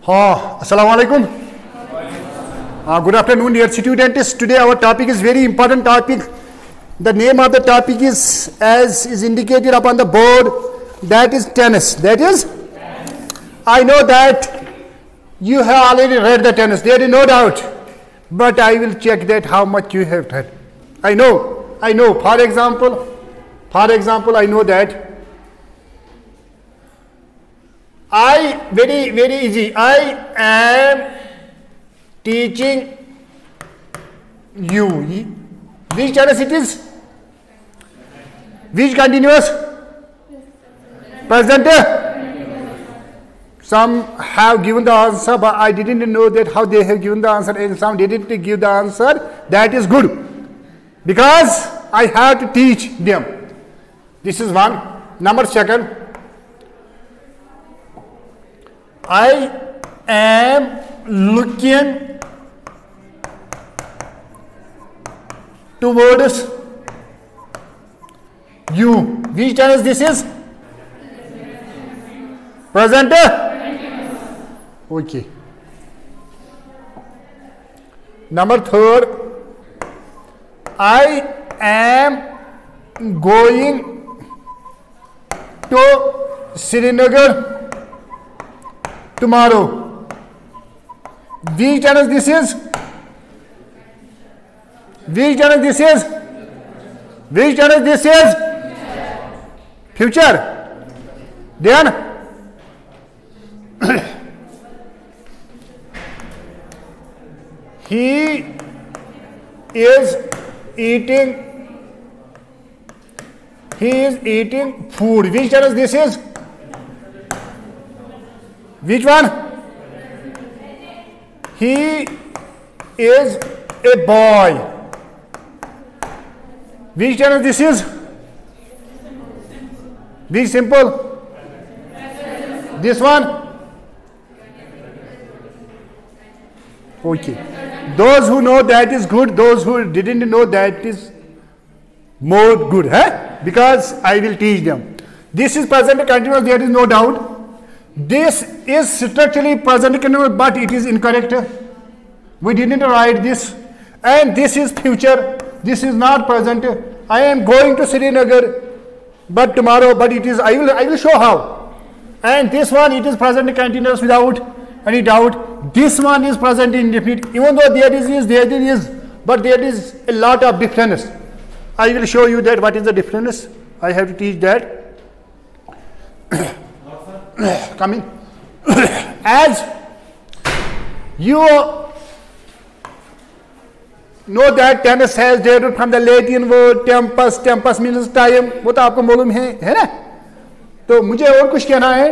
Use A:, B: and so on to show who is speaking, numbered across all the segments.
A: Assalamu alaikum. Good afternoon, dear students. Today our topic is very important topic. The name of the topic is, as is indicated upon the board, that is tennis. That is, I know that you have already read the tennis. There is no doubt. But I will check that how much you have read. I know. For example, I know that. Very easy. I am teaching you. Which tense it is? Which continuous? Present. Some have given the answer, but I didn't know that how they have given the answer, and some didn't give the answer. That is good, because I have to teach them. This is one. Number second, I am looking towards you. Which tense this is? Present. Okay. Number third, I am going to Srinagar tomorrow. Which tense this is? Which tense this is? Which tense this is? Future. Then he is eating food. Which tense this is? Which one? He is a boy. Which tense this is? Which simple? This one? Okay. Those who know that is good. Those who didn't know that is more good. Because I will teach them. This is present continuous. There is no doubt. This is structurally present continuous, but it is incorrect. We didn't write this. And this is future. This is not present. I am going to Srinagar, but tomorrow. But it is. I will show how. And this one, it is present continuous without any doubt. This one is present indefinite. Even though there is, but there is a lot of difference. I will show you that what is the difference. I have to teach that. Coming. As you know that tennis has derived from the Latin word tempus. Tempus means time. वो तो आपको मालूम है ना? तो मुझे और कुछ कहना है.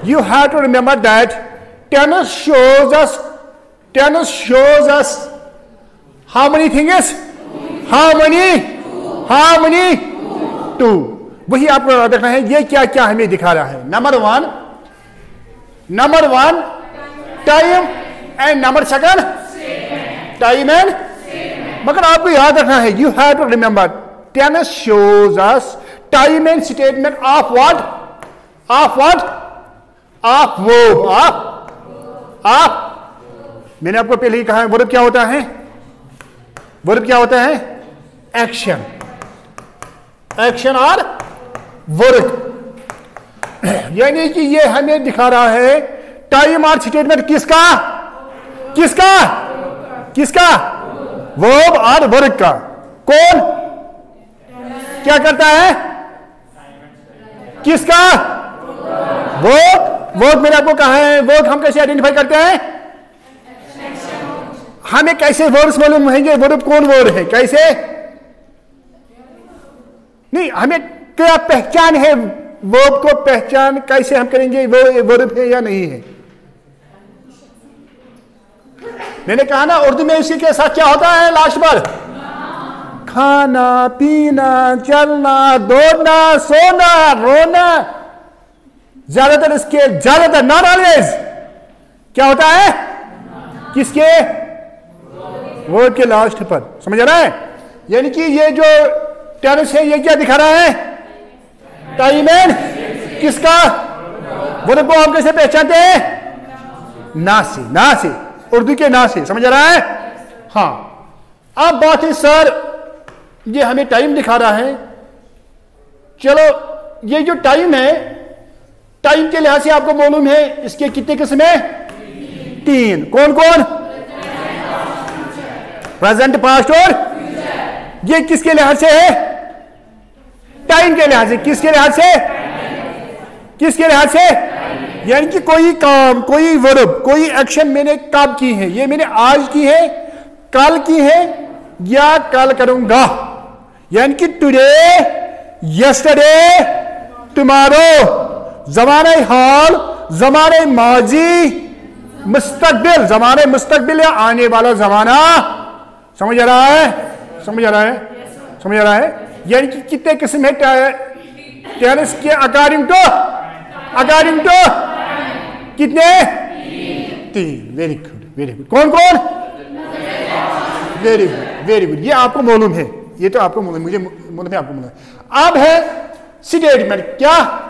A: You have to remember that tennis shows us how many things? How many? Two. वही आपको याद रखना है. ये क्या क्या हमें दिखा रहा है. Number one time and number second time and. मगर आपको याद रखना है, you have to remember tense shows us time and statement of what? Of मैंने आपको पहले ही कहा है, वर्ब क्या होता है? एक्शन और वर्क. यानी कि ये हमें दिखा रहा है टाइम और स्टेटमेंट किसका? वर्ब और वर्क का. कौन क्या करता है? किसका? वर्क मैंने आपको कहा है. वर्क हम कैसे आइडेंटिफाई करते हैं? हमें कैसे वर्ड्स मालूम होंगे? वर्ब कौन वर्ड है? कैसे नहीं, हमें क्या पहचान है? वर्ब को पहचान कैसे हम करेंगे वो वर्ब है या नहीं है? मैंने कहा ना, उर्दू में इसी के साथ क्या होता है लास्ट बार? खाना पीना, चलना, दौड़ना, सोना, रोना. ज्यादातर नॉट ऑलवेज क्या होता है? किसके? वर्ब के लास्ट पर. समझ रहा है? यानी कि ये जो टेनिस है ये क्या दिखा रहा है? टाइम एंड किसका? वर्ब को हम कैसे पहचानते हैं? ना से, ना से, उर्दू के ना से, समझ आ रहा है? हाँ, अब बात है सर ये हमें टाइम दिखा रहा है, चलो ये जो टाइम है, टाइम के लिहाज से आपको मालूम है इसके कितने किस्म है? 3। कौन कौन? प्रेजेंट, पास्ट और ये किसके लिहाज से है? टाइम के लिहाज से। किसके लिहाज से? किसके लिहाज से? यानी कि कोई काम, कोई वर्ब, कोई एक्शन मैंने कब की है, ये मैंने आज की है, कल की है या कल करूंगा, यानी कि टुडे, यस्टरडे, टुमारो, जमाने हाल, जमाने माजी, मुस्तकबिल, जमाने मुस्तकबिल या आने वाला जमाना। समझ आ रहा है? समझ आ रहा है? समझ आ रहा है? यानी कि कितने किस्म है टेनिस के? अकॉर्डिंग टू कितने? 3। Very good, very good. कौन कौन? Very good, very good. ये आपको मालूम है, ये तो आपको मालूम, मुझे मालूम है, आपको मालूम है। अब है स्टेटमेंट। क्या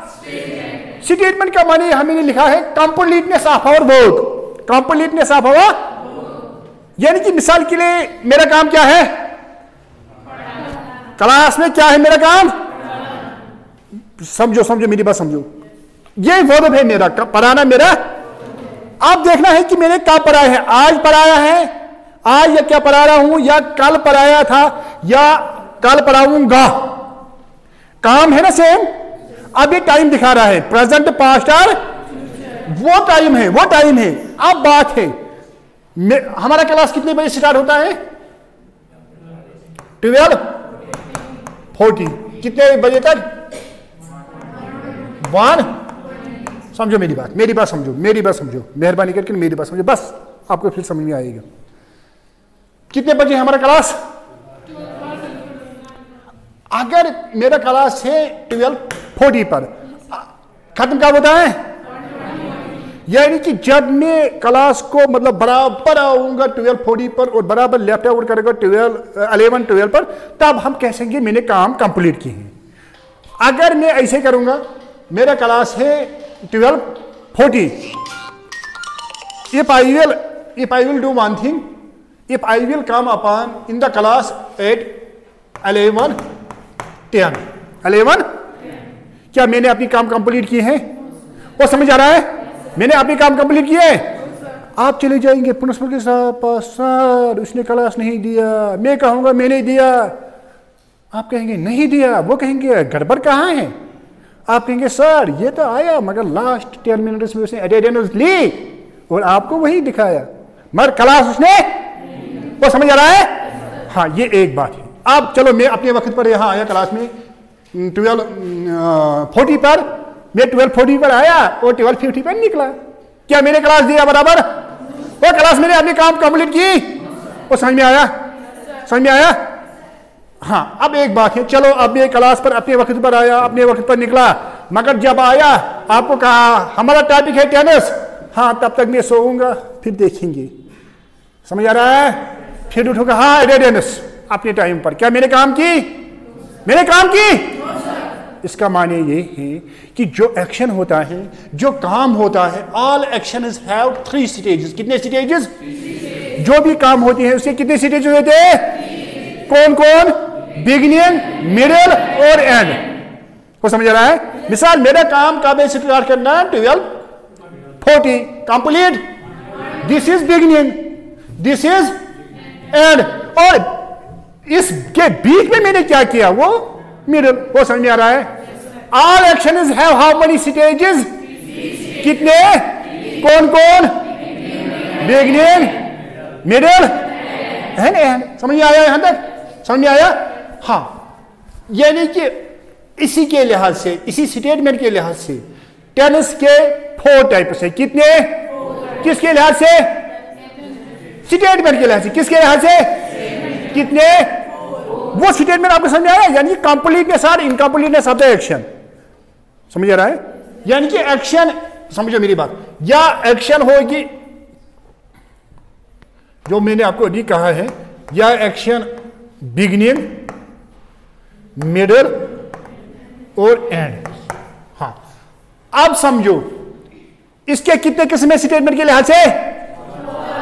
A: स्टेटमेंट का माने हमने लिखा है completeness of our work. Completeness of our, यानी कि मिसाल के लिए मेरा काम क्या है? क्लास में क्या है मेरा काम? समझो, समझो मेरी बात समझो। ये वर्ब है मेरा, पढ़ाना मेरा। अब देखना है कि मैंने कब पढ़ाया है, आज पढ़ाया है, आज या क्या पढ़ा रहा हूं, या कल पढ़ाया था, या कल पढ़ाऊंगा। काम है ना सेम। अब ये टाइम दिखा रहा है, प्रेजेंट, पास्ट और वो टाइम है, वो टाइम है। अब बात है हमारा क्लास कितने बजे स्टार्ट होता है? 12:40। कितने बजे तक? 1। समझो मेरी बात, मेरी बात समझो, मेरी बात समझो, मेहरबानी करके मेरी बात समझो, बस आपको फिर समझ में आएगा। कितने बजे हमारा क्लास? अगर मेरा क्लास है 12:40 पर, खत्म कब होता है? यानी कि जब मैं क्लास को मतलब बराबर आऊंगा 12:40 पर और बराबर लेफ्ट आउट करेगा 11:12 पर, तब हम कह सकेंगे मैंने काम कंप्लीट किए हैं। अगर मैं ऐसे करूंगा, मेरा क्लास है 12:40, if I will do one thing, if I will come upon in the class at 11:10, 11, क्या मैंने अपनी काम कंप्लीट किए हैं? वो समझ आ रहा है? मैंने अपनी काम कंप्लीट किए। आप चले जाएंगे प्रिंसिपल के पास, सर उसने क्लास नहीं दिया। मैं कहूंगा मैंने दिया, आप कहेंगे नहीं दिया, वो कहेंगे गड़बड़ कहाँ है, आप कहेंगे सर ये तो आया मगर लास्ट 10 मिनट्स में उसने अटेंडेंस ली और आपको वही दिखाया, मगर क्लास उसने, वो समझ आ रहा है? हाँ, ये एक बात है। अब चलो मैं अपने वक्त पर यहाँ आया क्लास में 12:40 पर, मैं 12:40 पर आया और 12:50 पर निकला। क्या मैंने क्लास दिया बराबर? वो क्लास मैंने अपनी काम कंप्लीट की। वो समझ में आया? समझ में आया? हाँ, अब एक बात है, चलो अब ये क्लास पर अपने वक्त पर आया, अपने वक्त पर निकला, मगर जब आया आपको कहा हमारा टॉपिक है टेनिस, हाँ तब तक मैं सोऊंगा, फिर देखेंगे। समझ आ रहा है? फिर उठूंगा, हाँ टेनिस अपने टाइम पर। क्या मैंने काम की? मैंने काम की। इसका माने ये है कि जो एक्शन होता है, जो काम होता है, ऑल एक्शंस हैव 3 स्टेजेस। कितने स्टेजेस? जो भी काम होती है उसके कितने स्टेजेस होते हैं? कौन कौन? बिगिनिंग, मिडिल और एंड। को समझ आ रहा है? मिसाल मेरा काम कब स्टार्ट करना है? 12:40 complete, this is beginning, this is and, और इसके बीच में मैंने क्या किया? वो मिडिल। वो समझ में आ रहा है? All actions have how many stages? कितने? कौन कौन? Beginning, middle and and. समझ में आया यहां तक? समझ में आया? हाँ, यानी कि इसी के लिहाज से, इसी स्टेटमेंट के लिहाज से टेनिस के 4 टाइप्स है। कितने? किसके लिहाज से? स्टेटमेंट के लिहाज से। किसके लिहाज से? कितने? वो स्टेटमेंट आपको समझ आया? यानी कंप्लीटनेस और इनकम्प्लीटनेस ऑफ द एक्शन। समझ आ रहा है? यानी कि एक्शन, समझो मेरी बात, या एक्शन होगी जो मैंने आपको अभी कहा है, या एक्शन बिगिनिंग, मिडिल और एंड। हाँ, अब समझो इसके कितने किस्म है स्टेटमेंट के लिहाज से?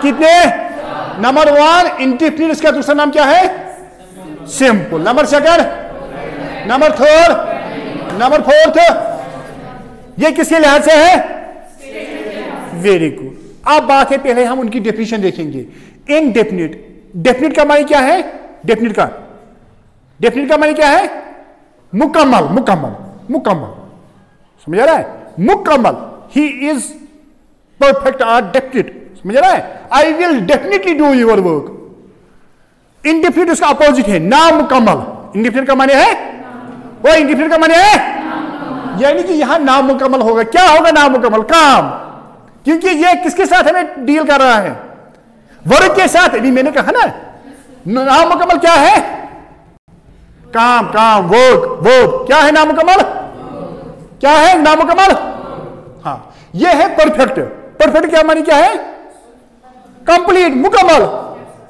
A: कितने? नंबर 1 इंडेफिनिट, इसका दूसरा नाम क्या है? सिंपल। नंबर 2, नंबर 3, नंबर 4, ये किसके लिहाज से है? Very good. अब बात है, पहले हम उनकी डेफिनेशन देखेंगे। इनडेफिनिट, डेफिनिट का माने क्या है? डेफिनिट का माने क्या है? मुकम्मल, मुकम्मल, मुकम्मल। समझ आ रहा है? मुकम्मल, he is perfect or definite. समझ रहा है? I will definitely do your work. Indefinite उसका अपोजिट है, नामुकम्मल। इनडेफिनिट का माने है वो, इनडेफिनिट का माने है यानी कि यहां नामुकम्मल होगा। क्या होगा नामुकम्मल? काम। क्योंकि ये किसके साथ हमें डील कर रहा है? वर्क के साथ। अभी मैंने कहा ना, नामुकम्मल क्या है? काम, काम, वर्क, वर्क। क्या है नामुकम्मल? क्या है नामुकम्मल? हाँ, ये है परफेक्ट। परफेक्ट क्या मानी क्या है? कंप्लीट, मुकम्मल।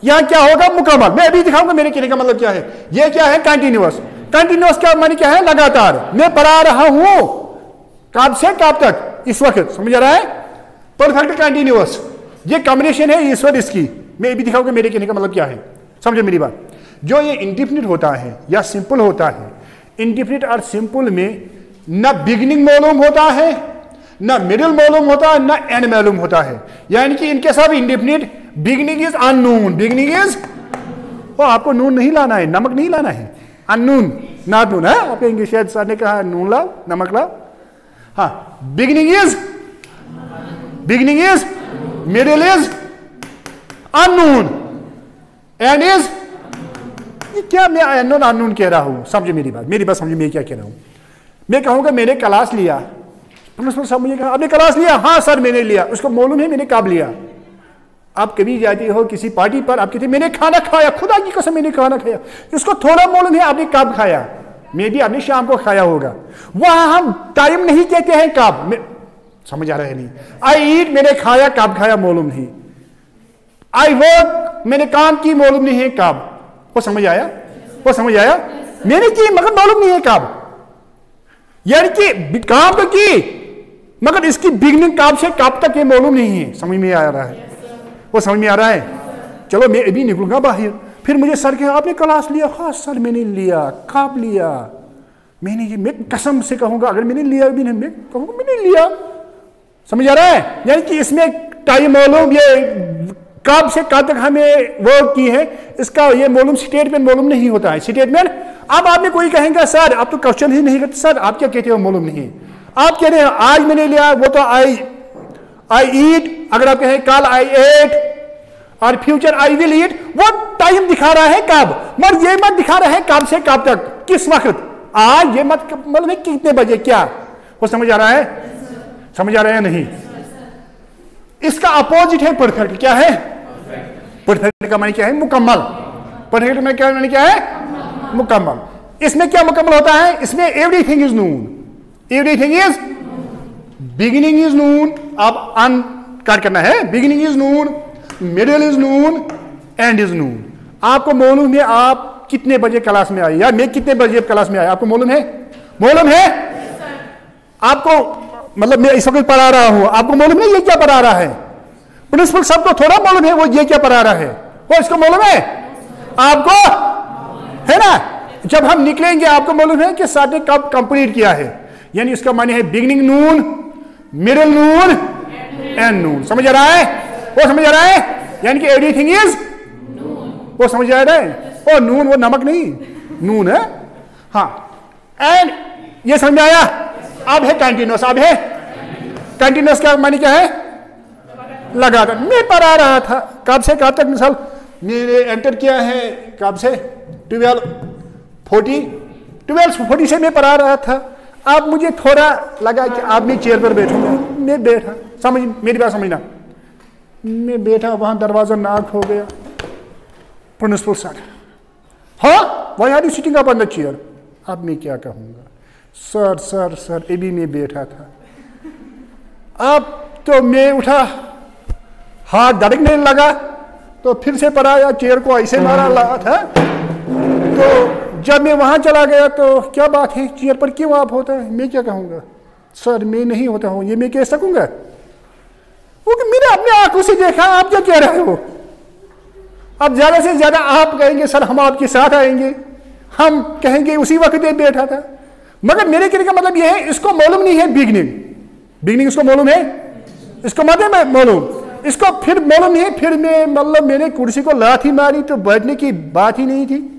A: यहां क्या होगा? मुकम्मल। मैं अभी दिखाऊंगा मेरे कहने का मतलब क्या है। ये क्या है? कंटिन्यूअस। कंटिन्यूअस क्या मानी क्या है? लगातार। मैं पढ़ा रहा हूं कब से कब तक? इस वक्त। समझ आ रहा है? परफेक्ट, कंटिन्यूअस, ये कॉम्बिनेशन है इस वक्त इसकी। मैं अभी दिखाऊंगा मेरे कहने का मतलब क्या है। समझो मेरी बात। जो ये इंडेफिनिट होता है या सिंपल होता है, इंडेफिनिट और सिंपल में न बिगिनिंग मालूम होता है, न मिडिल मालूम होता है, न एंड मालूम होता है। यानी कि इनके सब indefinite beginning is unknown, beginning is, वो आपको नून नहीं लाना है, नमक नहीं लाना है। अननोन, नॉट नून है। आपके इंग्लिश सर ने कहा नून लाओ, नमक लाओ। हाँ, beginning is, beginning is, middle is unknown, and is, ये क्या मैं अननोन अननोन कह रहा हूं? समझे मेरी बात, मेरी बात समझे मैं क्या कह रहा हूं। मैं कहूंगा मैंने क्लास लिया, प्रिंसिपल साहब मुझे कहा आपने क्लास लिया? हाँ सर मैंने लिया। उसको मालूम है मैंने कब लिया। आप कभी जाते हो किसी पार्टी पर, आप कहते मैंने खाना खाया, खुदा की कसम मैंने खाना खाया। उसको थोड़ा मालूम है आपने कब खाया। मे भी आपने शाम को खाया होगा। वहां हम टाइम नहीं कहते हैं कब। समझ आ रहा है नहीं? आई ईट, मैंने खाया, कब खाया मालूम नहीं। आई वर्क, मैंने काम की, मालूम नहीं है कब। वो समझ आया? वो समझ आया? मैंने की मगर मालूम नहीं है कब। यानी कि काम तो की मगर इसकी बिगनिंग कब से कब तक ये मालूम नहीं है। समझ में आ रहा है? वो समझ में आ रहा है? चलो मैं अभी निकलूंगा बाहर, फिर मुझे सर कहे आपने क्लास लिया? हाँ सर मैंने लिया। कब लिया? मैंने ये, मैं कसम से कहूंगा अगर मैंने लिया भी नहीं, मैं कहूंगा मैंने लिया। समझ आ रहा है? यानी कि इसमें टाइम मालूम, ये कब से कब तक हमें वर्क की है, इसका ये मालूम स्टेटमेंट मालूम नहीं होता है। स्टेटमेंट, अब आपने कोई कहेंगे सर आप तो क्वेश्चन ही नहीं करते, सर आप क्या कहते हो मालूम नहीं। आप कह रहे हैं आज मैंने लिया, वो तो आई ईट। अगर आप कहें कल आई एट और फ्यूचर आई विल ईट, वो टाइम दिखा रहा है कब, मगर ये मत दिखा रहा है कब से कब तक, किस वक्त, आज। ये मत मतलब कितने बजे, क्या। वो समझ आ रहा है? समझ आ रहा है नहीं? इसका अपोजिट है परफेक्ट। क्या है? परफेक्ट का माने क्या है? मुकम्मल। परफेक्ट में क्या माने क्या है? मुकम्मल। इसमें क्या मुकम्मल होता है? इसमें एवरीथिंग इज नून, एवरीथिंग इज, बिगिनिंग इज नून। अब अन काट करना है। बिगिनिंग इज नून, मिडिल इज नून, एंड इज नून। आपको मालूम है आप कितने बजे क्लास में आए, या मैं कितने बजे क्लास में आया, आपको मालूम है? मालूम है आपको? मतलब मैं इस वक्त पढ़ा रहा हूं, आपको मालूम है ये क्या पढ़ा रहा है? प्रिंसिपल साहब को थोड़ा मालूम है वो ये क्या पढ़ा रहा है, वो इसको मालूम है? आपको है ना? जब हम निकलेंगे आपको मालूम है कि सर ने कब कंप्लीट किया है। यानी इसका माने है बिगिनिंग नून, मिडिल नून, एंड नून। समझ आ रहा है? वो समझ आ रहा है? यानी कि एवरीथिंग इज, वो समझ आ रहा है? ओ नून वो नमक नहीं, नून है। हाँ, एंड ये समझ में आया? अब है कंटिन्यूअस। अब है कंटिन्यूअस का माने क्या है? लगातार। मैं पढ़ा रहा था कब से कब तक, मिसाल मैंने एंटर किया है कब से 1240 से मैं पढ़ा रहा था। अब मुझे थोड़ा लगा कि अब मैं चेयर पर बैठूंगा, मैं बैठा। समझ मेरी बात समझना, मैं बैठा, वहां दरवाजा नॉक हो गया। प्रिंसिपल सर, हाँ why are you sitting up on the chair. अब मैं क्या कहूंगा? सर सर सर अभी मैं बैठा था। अब तो मैं उठा, हाथ धड़कने लगा, तो फिर से पढ़ाया, चेयर को ऐसे मारा लगा था। तो जब मैं वहां चला गया तो क्या बात है, चेयर पर क्यों आप होता है? मैं क्या कहूंगा? सर मैं नहीं होता हूं, ये मैं कह सकूंगा? वो कि मैंने अपने आंखों से देखा, आप क्या कह रहे हो? अब ज्यादा से ज्यादा आप कहेंगे सर हम आपके साथ आएंगे, हम कहेंगे उसी वक्त ये बैठा था। मगर मेरे कहने का मतलब यह है इसको मालूम नहीं है बिगनिंग इसको मालूम है, इसको मतलब मालूम, इसको फिर मालूम नहीं है, फिर मैं मतलब मैंने कुर्सी को लाठी मारी तो बैठने की बात ही नहीं थी।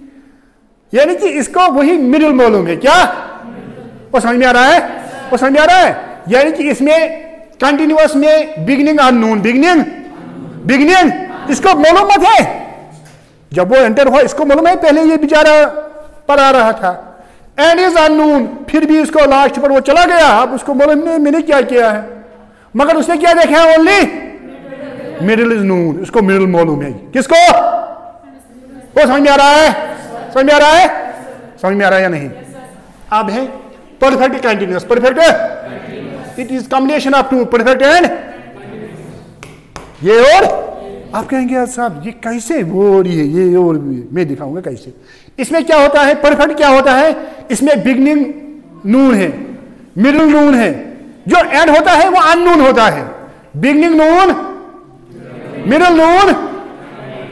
A: यानी कि इसको वही मिडिल मालूम है। क्या वो समझ में आ रहा है? वो समझ में आ रहा है? यानी कि इसमें कंटिन्यूअस में बिगनिंग अननोन, बिगनिंग इसको मालूम मत है। जब वो एंटर हुआ इसको मालूम है पहले ये बेचारा पर आ रहा था, एंड इज अननोन, फिर भी उसको लास्ट पर वो चला गया। अब उसको मालूम नहीं मैंने क्या किया है, मगर उसने क्या देखा है? ओनली मिडिल इज नोन, उसको मिडिल मालूम है। किसको? वो समझ में आ रहा है? समझ में आ रहा है? समझ में आ रहा है या नहीं? अब है perfect continuous. Perfect it is combination of two, perfect and ये और आप कहेंगे साहब ये कैसे, वो और ये और मैं दिखाऊंगा कैसे। इसमें क्या होता है? परफेक्ट क्या होता है? इसमें बिगनिंग नून है, मिडिल नून है, जो एंड होता है वो अननून होता है। बिगनिंग नून, मिडिल नून।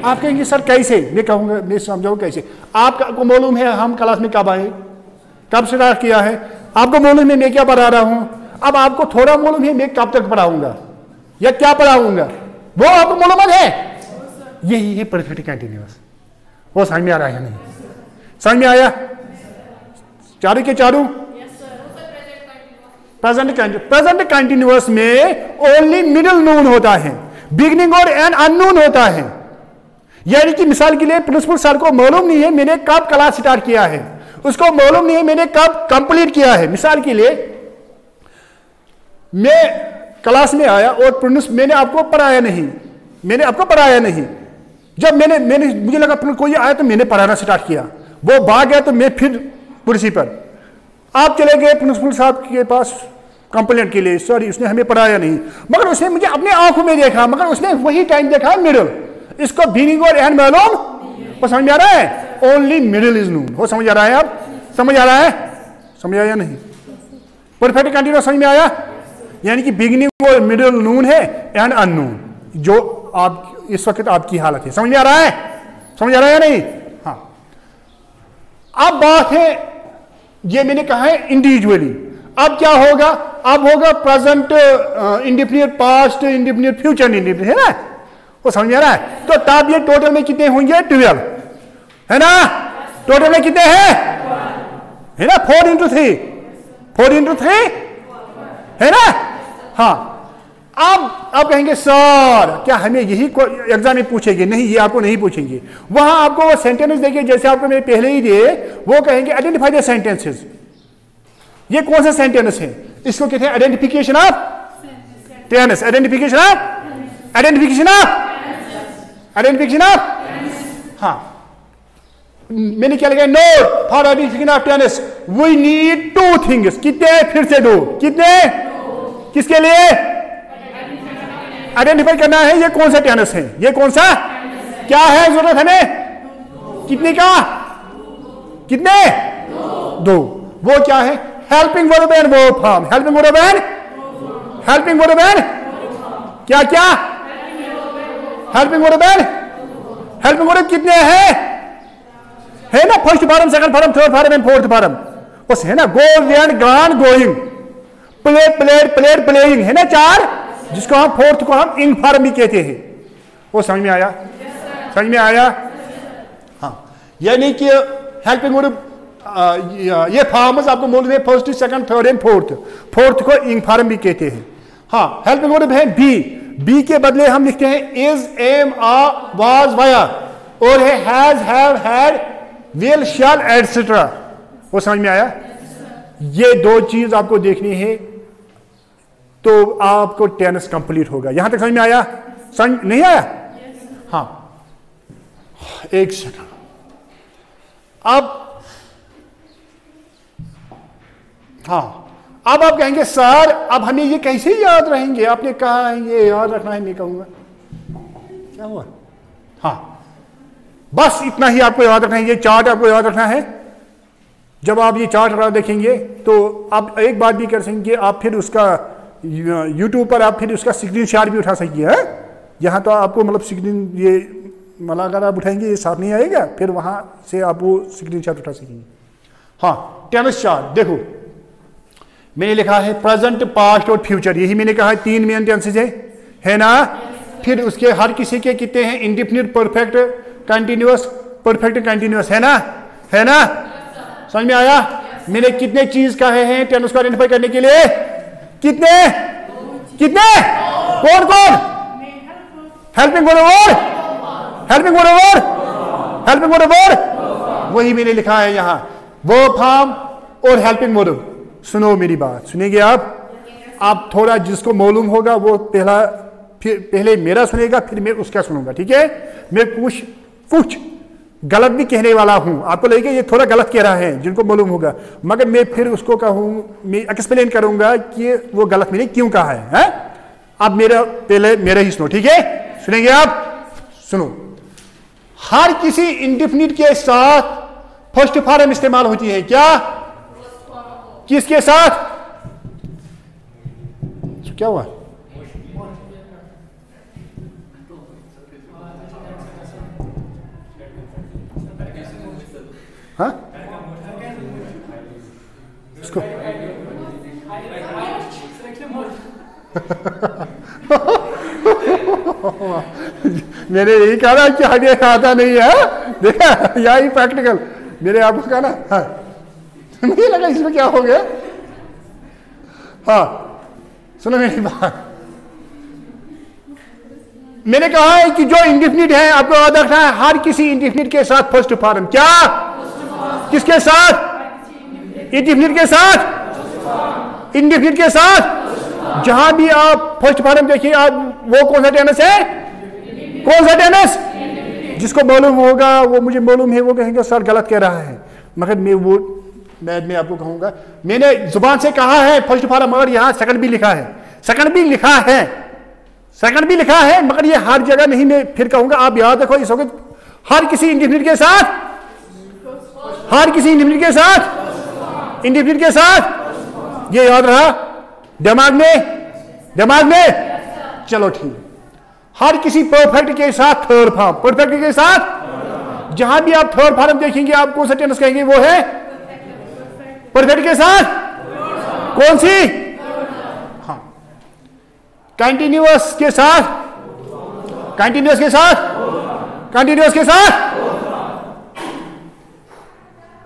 A: आप कहेंगे सर कैसे? मैं कहूंगा, मैं समझाऊं कैसे। आपको मालूम है हम क्लास में कब आए, कब स्टार्ट किया है, आपको मालूम है मैं क्या पढ़ा रहा हूं। अब आपको थोड़ा मालूम है मैं कब तक पढ़ाऊंगा या क्या पढ़ाऊंगा, वो आपको मालूम है। यही है परफेक्ट कंटिन्यूअस। वो समझ में आ रहा है या नहीं? समझ में आया? चारों के चारों प्रेजेंट कंटिन्यूअस में ओनली मिडिल नून होता है, बिगनिंग और एंड अननून होता है। यानी कि मिसाल के लिए प्रिंसिपल सर को मालूम नहीं है मैंने कब क्लास स्टार्ट किया है, उसको मालूम नहीं है मैंने कब कंप्लीट किया है। मिसाल के लिए मैं क्लास में आया और मैंने आपको पढ़ाया नहीं, जब मैंने मुझे लगा कोई आया तो मैंने पढ़ाना स्टार्ट किया, वो भाग गया तो मैं फिर कुर्सी पर, आप चले गए प्रिंसिपल साहब के पास कंप्लेंट के लिए, सॉरी उसने हमें पढ़ाया नहीं, मगर उसने मुझे अपने आंखों में देखा, मगर उसने वही टाइम देखा मिडिल। इसको बिगिनिंग और एंड मालूम, वो समझ में आ रहा है? Only middle is known. वो समझ आ रहा है? आप समझ आ रहा है? समझ आया नहीं? परफेक्ट कंटिन्यूअस समझ में आया? यानी कि बिगिनिंग और मिडिल नून है एंड अननोन, जो आप इस वक्त आपकी हालत है। समझ में आ रहा है? समझ आ रहा है या नहीं? हाँ। अब बात है, ये मैंने कहा है इंडिविजुअली। अब क्या होगा? अब होगा present indefinite, past indefinite, future indefinite, है ना? वो समझ में आ रहा है? तो तब ये टोटल में कितने होंगे? 12, है ना? टोटल में कितने हैं? है ना? 4 into 3 है ना? हाँ। अब कहेंगे सर क्या हमें यही एग्जाम में पूछेंगे? नहीं, ये आपको नहीं पूछेंगे। वहां आपको वो सेंटेंस देखिए जैसे आपको मैंने पहले ही दिए, वो कहेंगे आइडेंटिफाई द सेंटेंसेस। ये कौन सा सेंटेंस है? इसको कहते हैं identification of tense, identification of हाँ। मैंने क्या लिखा? Note for identification of tense we need 2 things. कितने? फिर से 2। कितने? किसके लिए? आइडेंटिफाई करना है ये कौन सा टेंस है, ये कौन सा क्या है जरूरत हमें? कितने का? कितने? 2। वो क्या है? Helping verb and verb form. Helping verb and क्या क्या? हेल्पिंग वर्ब कितने हैं? है ना? First form, second form, third form and fourth form. बस है ना? Go, went, gone, going, played, playing, है ना? 4, जिसको हम फोर्थ को हम इंग फॉर्म भी कहते हैं। वो समझ में आया? समझ में आया? हाँ। यानी कि हेल्पिंग वर्ब ये फॉर्म्स आपको मालूम है, first, second, third and fourth को इंग फॉर्म भी कहते हैं। हाँ। हेल्पिंग वर्ब है बी के बदले हम लिखते हैं is, am, are, was, were, और है has, have, had, will, shall, etcetera. वो समझ में आया? ये 2 चीज आपको देखनी है तो आपको टेंस कंप्लीट होगा। यहां तक समझ में आया? समझ नहीं आया? हाँ। एक सेकंड। अब आप कहेंगे सर अब हमें ये कैसे याद रहेंगे? आपने कहा है ये याद रखना है, मैं कहूंगा क्या हुआ? हाँ, बस इतना ही आपको याद रखना है, ये चार्ट आपको याद रखना है। जब आप ये चार्ट देखेंगे तो आप एक बात भी कर सकेंगे, आप फिर उसका यूट्यूब पर आप फिर उसका स्क्रीनशॉट भी उठा सकिए। है यहाँ तो आपको मतलब स्क्रीन ये मतलब अगर आप उठाएंगे ये साफ नहीं आएगा, फिर वहां से आप वो स्क्रीनशॉट उठा सकेंगे। हाँ, टेनिस चार्ट देखो, मैंने लिखा है प्रेजेंट, पास्ट और फ्यूचर, यही मैंने कहा है 3 मेन टेंसेज है ना। फिर उसके हर किसी के कितने हैं, indefinite, perfect, continuous, perfect continuous, है ना, है ना। समझ में आया? मैंने कितने चीज कहे हैं टेनिस को आइडेंटिफाई करने के लिए? कितने कितने? कौन कौन? हेल्पिंग वर्ब और हेल्पिंग वर्ब और हेल्पिंग वर्ब और वही मैंने लिखा है यहाँ, वर्ब फॉर्म और हेल्पिंग वर्ब। सुनो मेरी बात, सुनेंगे आप थोड़ा जिसको मालूम होगा वो पहले मेरा सुनेगा, फिर मैं उसका सुनूंगा, ठीक है। मैं कुछ गलत भी कहने वाला हूं, आपको लगेगा ये थोड़ा गलत कह रहा है, जिनको मालूम होगा, मगर मैं फिर उसको मैं एक्सप्लेन करूंगा कि वो गलत मैंने क्यों कहा है? अब पहले मेरा ही सुनो, ठीक है। सुनेंगे आप? सुनो, हर किसी इंडेफिनिट के साथ फर्स्ट फॉर्म इस्तेमाल होती है। क्या? किसके साथ? क्या हुआ? हाँ, इसको मैंने यही कहा ना कि आगे आता नहीं है, देखा यही प्रैक्टिकल मेरे आपको कहा ना। हाँ, मुझे लगा इसमें क्या हो गया। हाँ, सुनो मेरी बात, मैंने कहा है कि जो इंडेफिनिट है आपको याद रखना है, हर किसी इंडेफिनिट के साथ फर्स्ट फॉर्म। क्या? किसके साथ? इंडेफिनिट के साथ, इंडेफिनिट के साथ। जहां भी आप फर्स्ट फॉर्म देखिए, आप वो कौन सा टेनिस है? कौन सा टेनिस? जिसको मालूम होगा वो, मुझे मालूम है, वो कहेंगे सर गलत कह रहा है, मगर मैं आपको कहूंगा, मैंने जुबान से कहा है फर्स्ट फॉर्म, मगर यहां सेकंड भी लिखा है, सेकंड भी लिखा है, सेकंड भी लिखा है, मगर ये हर जगह नहीं। मैं फिर कहूंगा, आप याद रखो इस वक्त हर किसी इंडेफिनिट के साथ, हर किसी इंडेफिनिट के साथ, इंडेफिनिट के साथ, ये याद रहा दिमाग में। चलो ठीक, हर किसी परफेक्ट के साथ थर्ड फॉर्म, परफेक्ट के साथ जहां भी आप थर्ड फॉर्म देखेंगे आप कौन सा टेंस कहेंगे? वो है परफेक्ट के साथ। कौन सी? हाँ, कंटिन्यूअस के साथ, कंटिन्यूअस के साथ, कंटिन्यूअस के साथ,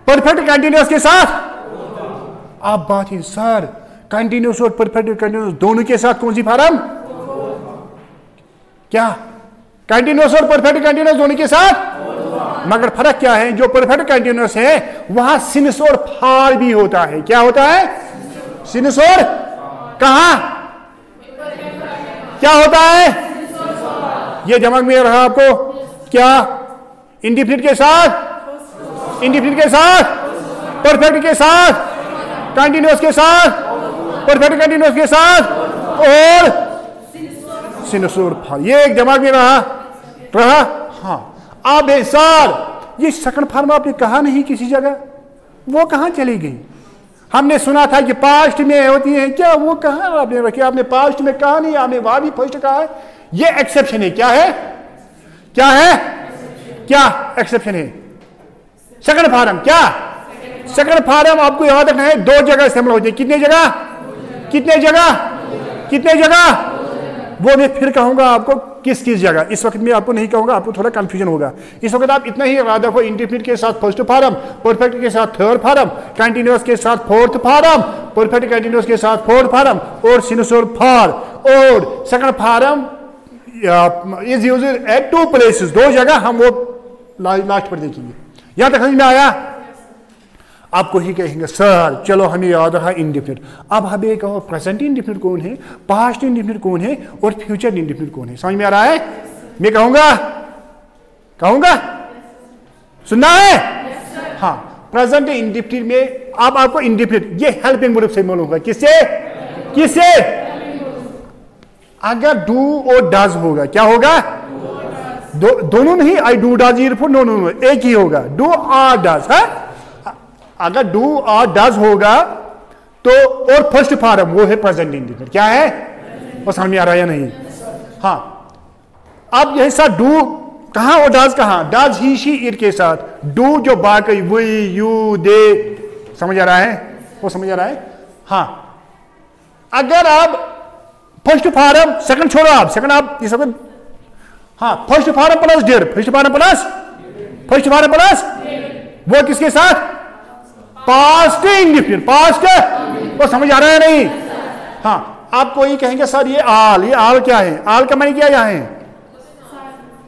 A: परफेक्ट कंटिन्यूअस के साथ। आप बात ही सर, कंटिन्यूअस और परफेक्ट कंटिन्यूअस दोनों के साथ कौन सी फॉर्म? क्या? कंटिन्यूअस और परफेक्ट कंटिन्यूअस दोनों के साथ, मगर फर्क क्या है? जो परफेक्ट कंटिन्यूअस है वहां सिंस और फार भी होता है। क्या होता है? सिंस और, कहां क्या होता है? ये दिमाग में रहा आपको? क्या? इंडेफिनिट के साथ, इंडेफिनिट के साथ, परफेक्ट के साथ, कंटिन्यूअस के साथ, परफेक्ट कंटिन्यूअस के साथ, और सिंस और फार। ये एक दिमाग में रहा। हाँ, अब सर ये सेकंड फॉर्म आपने कहा नहीं किसी जगह, वो कहां चली गई? हमने सुना था कि पास्ट में होती है, क्या वो कहां आपने रखी? आपने पास्ट में कहा नहीं, आपने वहां भी फर्स्ट कहा है। ये एक्सेप्शन है। क्या है? क्या है? क्या एक्सेप्शन है? Second form. क्या? सेकंड फॉर्म आपको याद रखना है, 2 जगह इस्तेमाल होती है। कितने जगह? कितने जगह? कितने जगह? वो मैं फिर कहूंगा आपको किस जगह। इस वक्त मैं आपको नहीं कहूंगा, आपको थोड़ा कंफ्यूजन होगा। इस वक्त आप इतना ही याद रखो, इंडेफिनिट के साथ फर्स्ट फॉर्म, परफेक्ट के साथ थर्ड फॉर्म, कंटिन्यूअस के साथ फोर्थ फॉर्म, परफेक्ट कंटिन्यूअस के साथ फोर्थ फॉर्म, और सिंस और फार। और second form is used eight 2 places, 2 जगह हम वो लास्ट पर देखेंगे। यहां तक समझ में आया? आपको ही कहेंगे सर चलो हमें याद रहा इंडेफिनिट। अब हमें कहो प्रेजेंट इंडेफिनिट कौन है, पास्ट इंडेफिनिट कौन है, और फ्यूचर इंडेफिनिट कौन है? समझ में आ रहा है? मैं कहूंगा सुनना है? हाँ, प्रेजेंट इंडेफिनिट में अब आपको इंडेफिनिट ये हेल्पिंग वर्ब से मालूम होगा। किससे? अगर डू और डज होगा, क्या होगा? दोनों नहीं, आई डू डज, नो, एक ही होगा, डू और डज है। अगर डू और डज होगा तो और फर्स्ट फॉर्म वो है प्रेजेंट इंडिफिनिट। क्या है वो समझ में आ रहा है या नहीं? हाँ, अब यही साथ डू कहां और डज कहां? डज ही शी इट के साथ, डू जो बाकी वी यू दे, समझ आ रहा है? वो समझ आ रहा है? हाँ, अगर आप फर्स्ट फॉर्म, सेकंड छोड़ो, आप सेकंड आप ये सब, हाँ, first form plus did, first form plus वो किसके साथ? Past indefinite, past. वो समझ आ रहा है नहीं? हाँ, आप कोई कहेंगे सर ये आल क्या है? आल का माने क्या यहाँ है?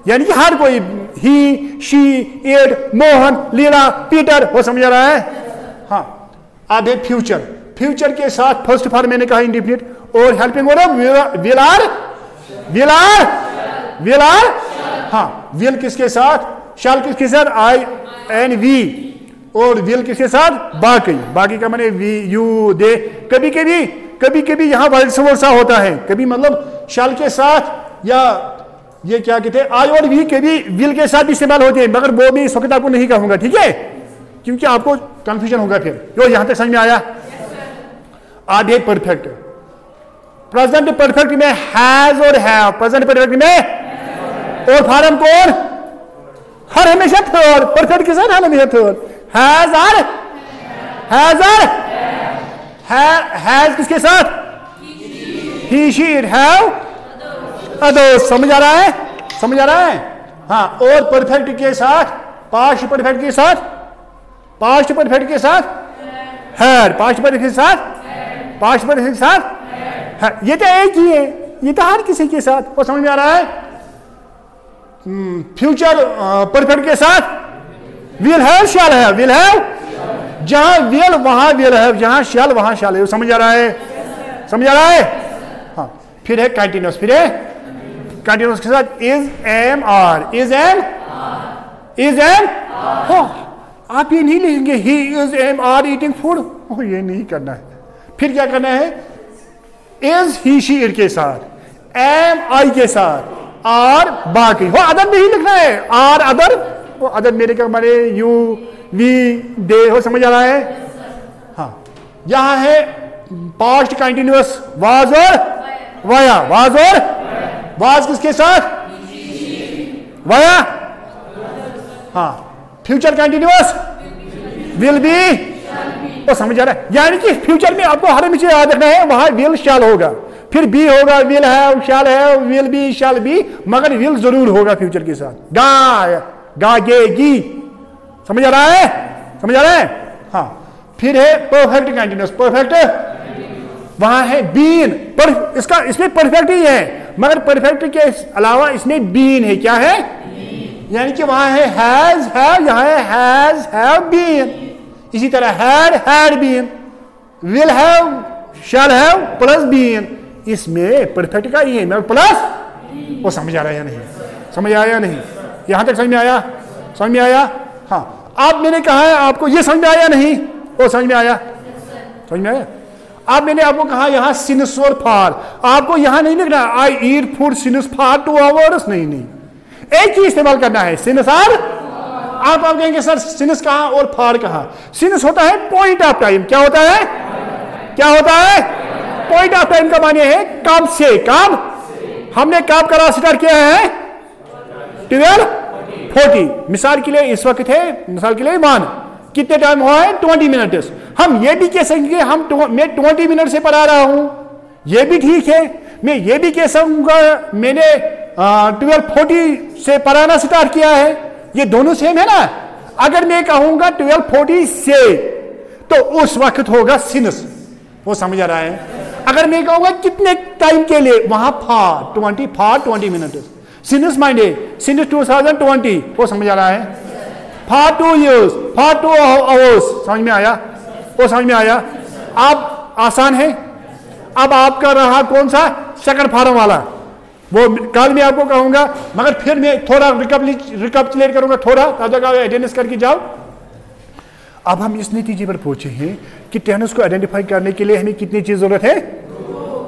A: यानी कि हर कोई, he, she, it, Mohan, Leela, Peter, वो समझ आ रहा है? हाँ, अब है फ्यूचर। फ्यूचर के साथ फर्स्ट फॉर्म मैंने कहा इंडिफिनिट और हेल्पिंग वर्ब विल आर, हाँ, विल किसके साथ? शैल किसके साथ? आई एन वी, और विल किसके साथ? बाकी का माने वी यू दे। कभी कभी यहां वाइस वर्सा होता है, कभी मतलब शैल के साथ, या ये क्या कहते हैं, आई और वी कभी विल के साथ भी इस्तेमाल होते हैं, मगर वो भी इस वक्त आपको नहीं कहूंगा, ठीक है, क्योंकि आपको कंफ्यूजन होगा फिर। यो यहां तक समझ में आया? आधे परफेक्ट, प्रेजेंट परफेक्ट में हैज और हैव, प्रेजेंट परफेक्ट में और फॉर्म कौन? हर हमेशा थर्ड, परफेक्ट के साथ हर हमेशा थर्ड। हैज किसके साथ? ही शी इट, हैव अदर्स। समझ आ रहा है? समझ आ रहा है? हाँ, और परफेक्ट के साथ, पास्ट परफेक्ट के साथ हैड, पास्ट परफेक्ट के साथ ये तो एक ही है, ये तो हर किसी के साथ। वो समझ में आ रहा है? फ्यूचर परफेक्ट के साथ will have, shall have, will have, जहां विल वहां विल हैव, जहां शैल वहां शैल हैव। समझ आ रहा है? समझ आ रहा है? हाँ, फिर है कंटिन्यूअस, कंटिन्यूअस के साथ इज एम आर, हाँ, आप ये नहीं लिखेंगे he is am are eating food, ये नहीं करना है। फिर क्या करना है? इज ही शी इट के साथ, एम आई के साथ, आर बाकी, हो अदर नहीं लिखना है, आर अदर, वो अदर मेरे का माने यू वी दे, हो समझ आ रहा है? हाँ, यहां है पास्ट कंटिन्यूअस वाज और वाया, वाज किसके साथ? वाया, हाँ, फ्यूचर कंटिन्यूअस विल बी, वो समझ आ रहा है? यानी कि फ्यूचर में आपको हर हमेशा याद रखना है, वहां विल शैल होगा, फिर बी होगा, will have, shall have, will be, shall be, मगर विल जरूर होगा फ्यूचर के साथ। गागेगी, समझ आ रहा है? समझ आ रहा है? हाँ, फिर है परफेक्ट कंटिन्यूअस, परफेक्ट वहां है बीन, पर इसका इसमें परफेक्ट ही है, मगर परफेक्ट के अलावा इसमें बीन है। क्या है? यानी कि वहां है हैज हैव, यहां है हैज हैव बीन। इसी तरह had been, will have, shall have plus been, इसमें परफेक्ट का ही है, मगर प्लस। वो समझ आ रहा है या नहीं? समझ आया या नहीं? यहां तक समझ में आया? समझ में आया? हाँ, अब मैंने कहा है आपको ये समझ में आया नहीं? वो समझ में आया? समझ में आया? अब मैंने आपको कहा यहां सिनस और फार, आपको यहां नहीं लिखना आई ईट फूड सिनस फार 2 आवर्स, नहीं, एक ही इस्तेमाल करना है, सिनस आर। आप कहेंगे सर सिनस कहां और फार कहां? सिनस होता है पॉइंट ऑफ टाइम। क्या होता है? पॉइंट ऑफ टाइम का माने है कब से, कब हमने कब करा स्टार्ट किया है? 12:40। मिसाल के लिए इस वक्त है, मिसाल के लिए मान कितने टाइम हुआ है? 20 मिनट। हम ये भी कह सकेंगे मैं 20 मिनट से पढ़ा रहा हूं, ये भी ठीक है। मैं ये भी कह सकूंगा मैंने 12:40 से पढ़ाना स्टार्ट किया है, ये दोनों सेम है ना। अगर मैं कहूंगा 12:40 से, तो उस वक्त होगा सिनस। वो समझ आ रहा है? अगर मैं कहूंगा कितने टाइम के लिए, वहां फार 20 मिनट। सिनस माइंडे सिनस 2020, वो समझ आ रहा है? फार 2 years, फार 2 hours, समझ में आया? वो समझ में आया? अब आसान है। अब आपका रहा कौन सा? सेकंड फॉर्म वाला, वो कल मैं आपको कहूंगा, मगर फिर मैं थोड़ा रिकैपिचुलेट करूंगा, थोड़ा ताजा का अटेंडेंस करके जाओ। अब हम इस नतीजे पर पहुंचे हैं कि टेनिस को आइडेंटिफाई करने के लिए हमें कितनी चीज जरूरत है?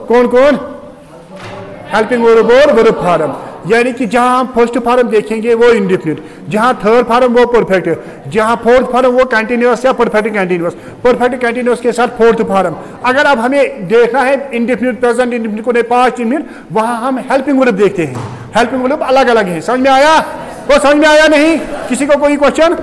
A: कौन? हेल्पिंग वर्ब और वर्ब फॉर्म। यानी कि जहां हम फर्स्ट फॉर्म देखेंगे वो इंडेफिनिट, जहां थर्ड फॉर्म वो परफेक्ट है, जहां फोर्थ फॉर्म वो कंटिन्यूअस या परफेक्ट कंटिन्यूअस, परफेक्ट कंटिन्यूअस के साथ फोर्थ फॉर्म। अगर अब हमें देखना है इंडेफिनिट प्रेजेंट इंडेफिनिट को 5 मिनट, वहां हम हेल्पिंग वर्ब देखते हैं। हेल्पिंग वर्ब अलग अलग है। समझ में आया? वो समझ में आया नहीं? किसी को कोई क्वेश्चन?